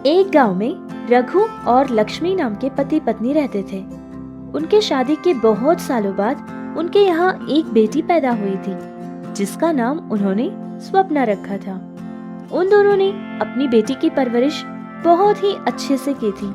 एक गांव में रघु और लक्ष्मी नाम के पति पत्नी रहते थे। उनके शादी के बहुत सालों बाद उनके यहाँ एक बेटी पैदा हुई थी, जिसका नाम उन्होंने स्वप्ना रखा था। उन दोनों ने अपनी बेटी की परवरिश बहुत ही अच्छे से की थी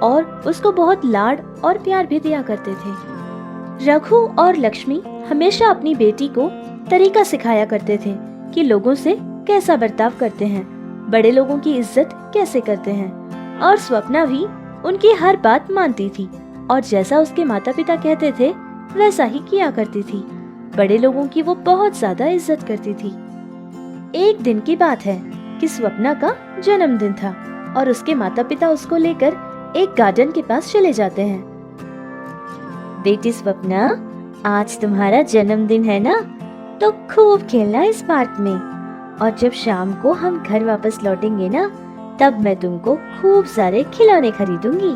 और उसको बहुत लाड और प्यार भी दिया करते थे। रघु और लक्ष्मी हमेशा अपनी बेटी को तरीका सिखाया करते थे कि लोगों से कैसा बर्ताव करते हैं, बड़े लोगों की इज्जत कैसे करते हैं। और स्वप्ना भी उनकी हर बात मानती थी और जैसा उसके माता पिता कहते थे वैसा ही किया करती थी। बड़े लोगों की वो बहुत ज्यादा इज्जत करती थी। एक दिन की बात है कि स्वप्ना का जन्मदिन था और उसके माता पिता उसको लेकर एक गार्डन के पास चले जाते हैं। बेटी स्वप्ना, आज तुम्हारा जन्मदिन है ना, तो खूब खेलना इस पार्क में, और जब शाम को हम घर वापस लौटेंगे ना, तब मैं तुमको खूब सारे खिलौने खरीदूंगी।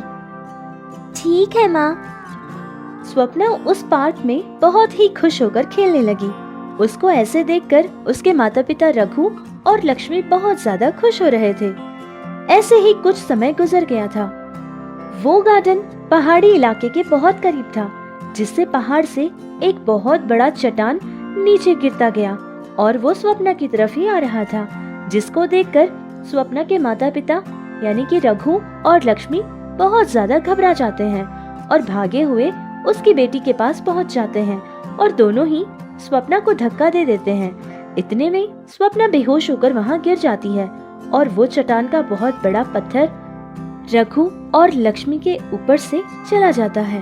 ठीक है माँ। स्वप्ना उस पार्क में बहुत ही खुश होकर खेलने लगी। उसको ऐसे देखकर उसके माता पिता रघु और लक्ष्मी बहुत ज्यादा खुश हो रहे थे। ऐसे ही कुछ समय गुजर गया था। वो गार्डन पहाड़ी इलाके के बहुत करीब था, जिससे पहाड़ से एक बहुत बड़ा चट्टान नीचे गिरता गया और वो स्वप्ना की तरफ ही आ रहा था, जिसको देखकर स्वप्ना के माता पिता यानी कि रघु और लक्ष्मी बहुत ज्यादा घबरा जाते हैं और भागे हुए उसकी बेटी के पास पहुंच जाते हैं और दोनों ही स्वप्ना को धक्का दे देते हैं। इतने में स्वप्ना बेहोश होकर वहां गिर जाती है और वो चट्टान का बहुत बड़ा पत्थर रघु और लक्ष्मी के ऊपर से चला जाता है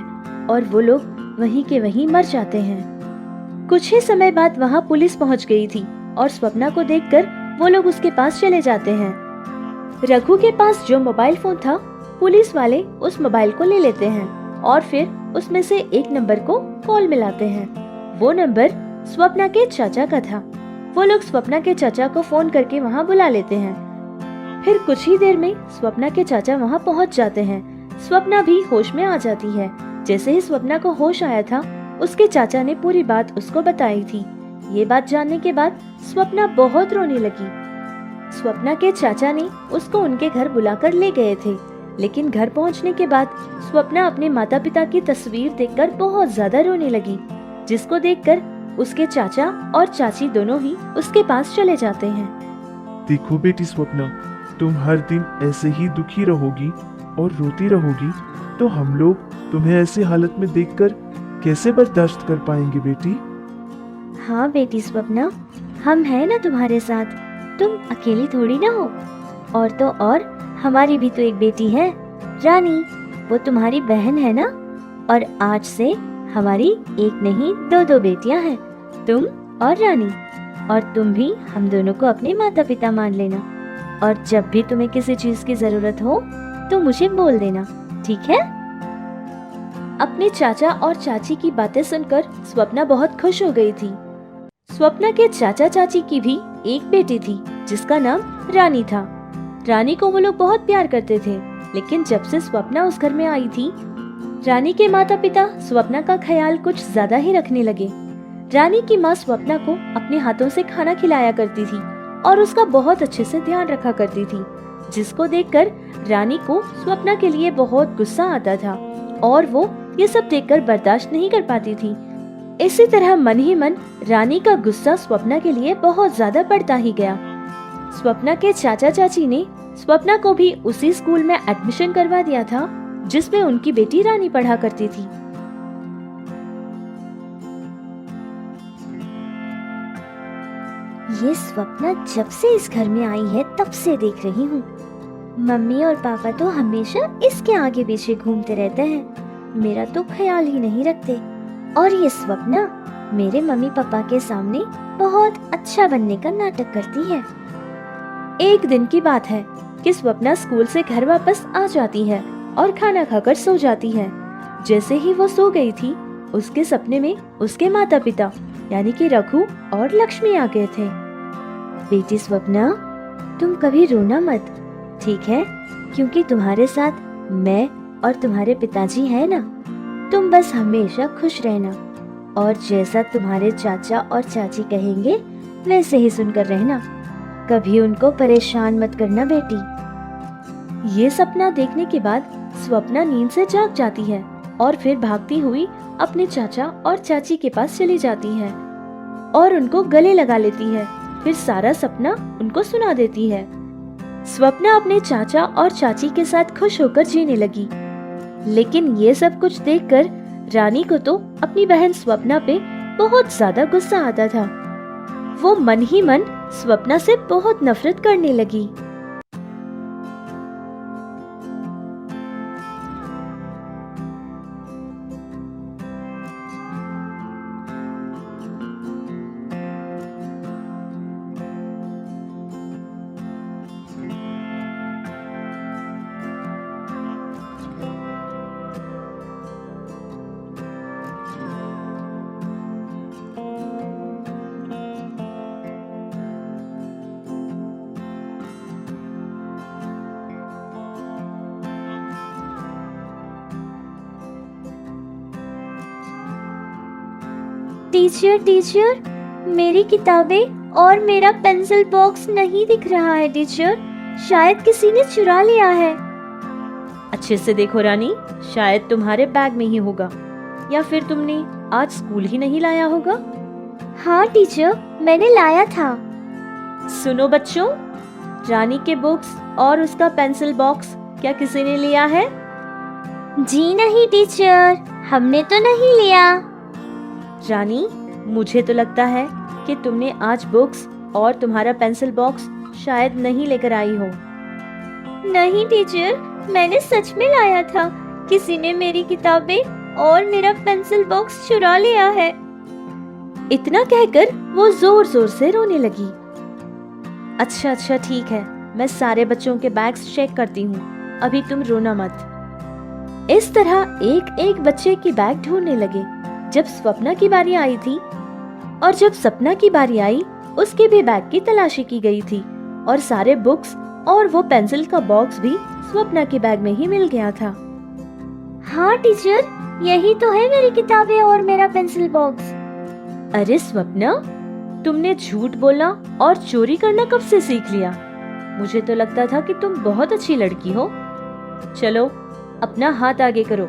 और वो लोग वहीं के वहीं मर जाते हैं। कुछ ही समय बाद वहां पुलिस पहुंच गई थी और स्वप्ना को देखकर वो लोग उसके पास चले जाते हैं। रघु के पास जो मोबाइल फोन था, पुलिस वाले उस मोबाइल को ले लेते हैं और फिर उसमें से एक नंबर को कॉल मिलाते हैं। वो नंबर स्वप्ना के चाचा का था। वो लोग स्वप्ना के चाचा को फोन करके वहां बुला लेते हैं। फिर कुछ ही देर में स्वप्ना के चाचा वहां पहुंच जाते हैं। स्वप्ना भी होश में आ जाती है। जैसे ही स्वप्ना को होश आया था, उसके चाचा ने पूरी बात उसको बताई थी। ये बात जानने के बाद स्वप्ना बहुत रोने लगी। स्वप्ना के चाचा ने उसको उनके घर बुलाकर ले गए थे, लेकिन घर पहुंचने के बाद स्वप्ना अपने माता पिता की तस्वीर देखकर बहुत ज्यादा रोने लगी, जिसको देखकर उसके चाचा और चाची दोनों ही उसके पास चले जाते हैं। देखो बेटी स्वप्ना, तुम हर दिन ऐसे ही दुखी रहोगी और रोती रहोगी तो हम लोग तुम्हें ऐसी हालत में देखकर कैसे बर्दाश्त कर पाएंगे बेटी। हाँ बेटी स्वप्ना, हम हैं ना तुम्हारे साथ, तुम अकेली थोड़ी ना हो। और तो और हमारी भी तो एक बेटी है, रानी, वो तुम्हारी बहन है ना। और आज से हमारी एक नहीं दो दो बेटियां हैं, तुम और रानी। और तुम भी हम दोनों को अपने माता पिता मान लेना, और जब भी तुम्हें किसी चीज की जरूरत हो तो मुझे बोल देना, ठीक है। अपने चाचा और चाची की बातें सुनकर स्वप्ना बहुत खुश हो गई थी। स्वप्ना के चाचा चाची की भी एक बेटी थी, जिसका नाम रानी था। रानी को वो लोग बहुत प्यार करते थे, लेकिन जब से स्वप्ना उस घर में आई थी, रानी के माता पिता स्वप्ना का ख्याल कुछ ज्यादा ही रखने लगे। रानी की माँ स्वप्ना को अपने हाथों से खाना खिलाया करती थी और उसका बहुत अच्छे से ध्यान रखा करती थी, जिसको देखकर रानी को स्वप्ना के लिए बहुत गुस्सा आता था और वो ये सब देखकर बर्दाश्त नहीं कर पाती थी। इसी तरह मन ही मन रानी का गुस्सा स्वप्ना के लिए बहुत ज्यादा बढ़ता ही गया। स्वप्ना के चाचा चाची ने स्वप्ना को भी उसी स्कूल में एडमिशन करवा दिया था, जिसमें उनकी बेटी रानी पढ़ा करती थी। ये स्वप्ना जब से इस घर में आई है तब से देख रही हूँ। मम्मी और पापा तो हमेशा इसके आगे पीछे घूमते रहते हैं, मेरा तो ख्याल ही नहीं रखते। और ये स्वप्ना मेरे मम्मी पापा के सामने बहुत अच्छा बनने का नाटक करती है। एक दिन की बात है कि स्वप्ना स्कूल से घर वापस आ जाती है और खाना खाकर सो जाती है। जैसे ही वो सो गई थी, उसके सपने में उसके माता पिता यानी कि रघु और लक्ष्मी आ गए थे। बेटी स्वप्ना, तुम कभी रोना मत, ठीक है, क्योंकि तुम्हारे साथ मैं और तुम्हारे पिताजी है ना। तुम बस हमेशा खुश रहना और जैसा तुम्हारे चाचा और चाची कहेंगे वैसे ही सुनकर रहना। कभी उनको परेशान मत करना बेटी। ये सपना देखने के बाद स्वप्ना नींद से जाग जाती है और फिर भागती हुई अपने चाचा और चाची के पास चली जाती है और उनको गले लगा लेती है। फिर सारा सपना उनको सुना देती है। स्वप्ना अपने चाचा और चाची के साथ खुश होकर जीने लगी। लेकिन ये सब कुछ देखकर रानी को तो अपनी बहन स्वप्ना पे बहुत ज्यादा गुस्सा आता था। वो मन ही मन स्वप्ना से बहुत नफरत करने लगी। टीचर टीचर, मेरी किताबें और मेरा पेंसिल बॉक्स नहीं दिख रहा है टीचर। शायद किसी ने चुरा लिया है। अच्छे से देखो रानी, शायद तुम्हारे बैग में ही होगा, या फिर तुमने आज स्कूल ही नहीं लाया होगा। हाँ टीचर, मैंने लाया था। सुनो बच्चों, रानी के बुक्स और उसका पेंसिल बॉक्स क्या किसी ने लिया है? जी नहीं टीचर, हमने तो नहीं लिया। रानी, मुझे तो लगता है कि तुमने आज बुक्स और तुम्हारा पेंसिल बॉक्स शायद नहीं लेकर आई हो। नहीं टीचर, मैंने सच में लाया था। किसी ने मेरी किताबें और मेरा पेंसिल बॉक्स चुरा लिया है। इतना कहकर वो जोर जोर से रोने लगी। अच्छा ठीक है, मैं सारे बच्चों के बैग्स चेक करती हूँ, अभी तुम रोना मत। इस तरह एक एक बच्चे की बैग ढूंढने लगे। जब स्वप्ना की बारी आई थी और जब सपना की बारी आई, उसके भी बैग की तलाशी की गई थी और सारे बुक्स और वो पेंसिल का बॉक्स भी स्वप्ना के बैग में ही मिल गया था। हाँ टीचर, यही तो है मेरी किताबें और मेरा पेंसिल बॉक्स। अरे स्वप्ना, तुमने झूठ बोलना और चोरी करना कब से सीख लिया? मुझे तो लगता था कि तुम बहुत अच्छी लड़की हो। चलो, अपना हाथ आगे करो।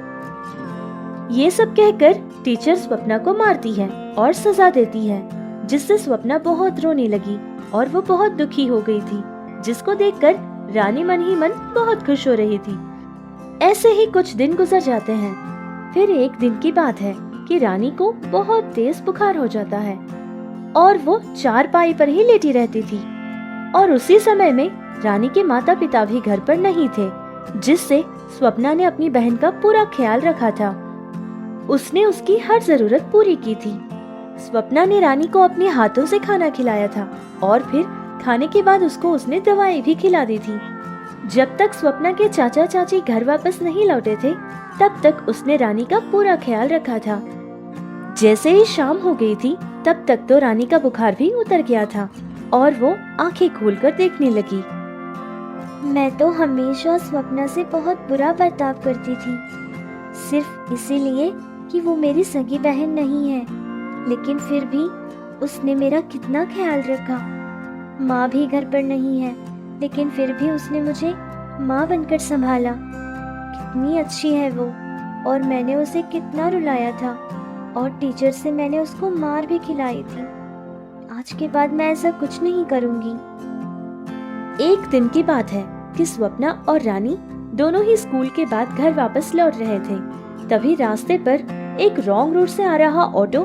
ये सब कहकर टीचर स्वप्ना को मारती है और सजा देती है, जिससे स्वप्ना बहुत रोने लगी और वो बहुत दुखी हो गई थी, जिसको देखकर रानी मन ही मन बहुत खुश हो रही थी। ऐसे ही कुछ दिन गुजर जाते हैं। फिर एक दिन की बात है कि रानी को बहुत तेज बुखार हो जाता है और वो चारपाई पर ही लेटी रहती थी। और उसी समय में रानी के माता पिता भी घर पर नहीं थे, जिससे स्वप्ना ने अपनी बहन का पूरा ख्याल रखा था। उसने उसकी हर जरूरत पूरी की थी। स्वप्ना ने रानी को अपने हाथों से खाना खिलाया था और फिर खाने के बाद उसको उसने दवाई भी खिला दी थी। जब तक स्वप्ना के चाचा चाची घर वापस नहीं लौटे थे, तब तक उसने रानी का पूरा ख्याल रखा था। जैसे ही शाम हो गई थी, तब तक तो रानी का बुखार भी उतर गया था और वो आंखें खोलकर देखने लगी। मैं तो हमेशा स्वप्ना से बहुत बुरा बर्ताव करती थी, सिर्फ इसीलिए कि वो मेरी सगी बहन नहीं है, लेकिन फिर भी उसने मेरा कितना ख्याल रखा। माँ भी घर पर नहीं है, लेकिन फिर भी उसने मुझे माँ बनकर संभाला। कितनी अच्छी है वो, और मैंने उसे कितना रुलाया था और टीचर से मैंने उसको मार भी खिलाई थी। आज के बाद मैं ऐसा कुछ नहीं करूँगी। एक दिन की बात है कि स्वप्ना और रानी दोनों ही स्कूल के बाद घर वापस लौट रहे थे। तभी रास्ते पर एक रॉन्ग रूट से आ रहा ऑटो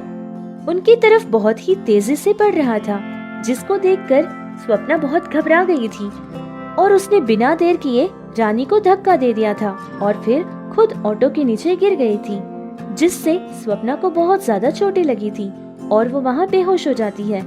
उनकी तरफ बहुत ही तेजी से बढ़ रहा था, जिसको देखकर स्वप्ना बहुत घबरा गई थी और उसने बिना देर किए रानी को धक्का दे दिया था और फिर खुद ऑटो के नीचे गिर गई थी, जिससे स्वप्ना को बहुत ज्यादा चोटें लगी थी और वो वहाँ बेहोश हो जाती है।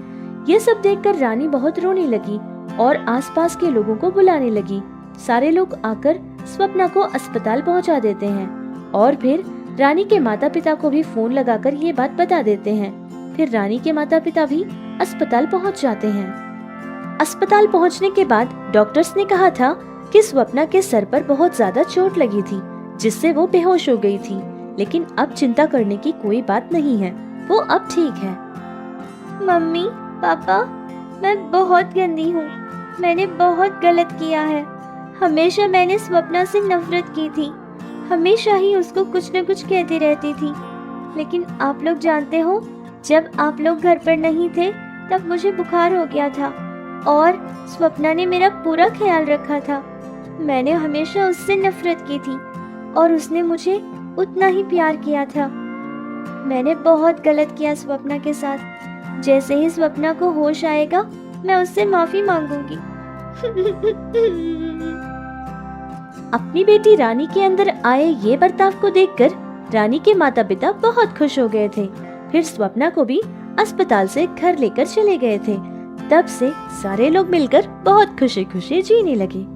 ये सब देखकर रानी बहुत रोने लगी और आसपास के लोगों को बुलाने लगी। सारे लोग आकर स्वप्ना को अस्पताल पहुंचा देते हैं और फिर रानी के माता पिता को भी फोन लगाकर ये बात बता देते हैं। फिर रानी के माता पिता भी अस्पताल पहुंच जाते हैं। अस्पताल पहुंचने के बाद डॉक्टर्स ने कहा था कि स्वप्ना के सर पर बहुत ज्यादा चोट लगी थी, जिससे वो बेहोश हो गई थी। लेकिन अब चिंता करने की कोई बात नहीं है, वो अब ठीक है। मम्मी पापा, मैं बहुत गंदी हूँ, मैंने बहुत गलत किया है। हमेशा मैंने स्वप्ना से नफरत की थी। हमेशा ही उसको कुछ न कुछ कहती रहती थी। लेकिन आप लोग जानते हो, जब आप लोग घर पर नहीं थे तब मुझे बुखार हो गया था और स्वप्ना ने मेरा पूरा ख्याल रखा था। मैंने हमेशा उससे नफरत की थी और उसने मुझे उतना ही प्यार किया था। मैंने बहुत गलत किया स्वप्ना के साथ। जैसे ही स्वप्ना को होश आएगा मैं उससे माफी मांगूंगी। अपनी बेटी रानी के अंदर आए ये बर्ताव को देखकर रानी के माता पिता बहुत खुश हो गए थे। फिर स्वप्ना को भी अस्पताल से घर लेकर चले गए थे। तब से सारे लोग मिलकर बहुत खुशी खुशी जीने लगे।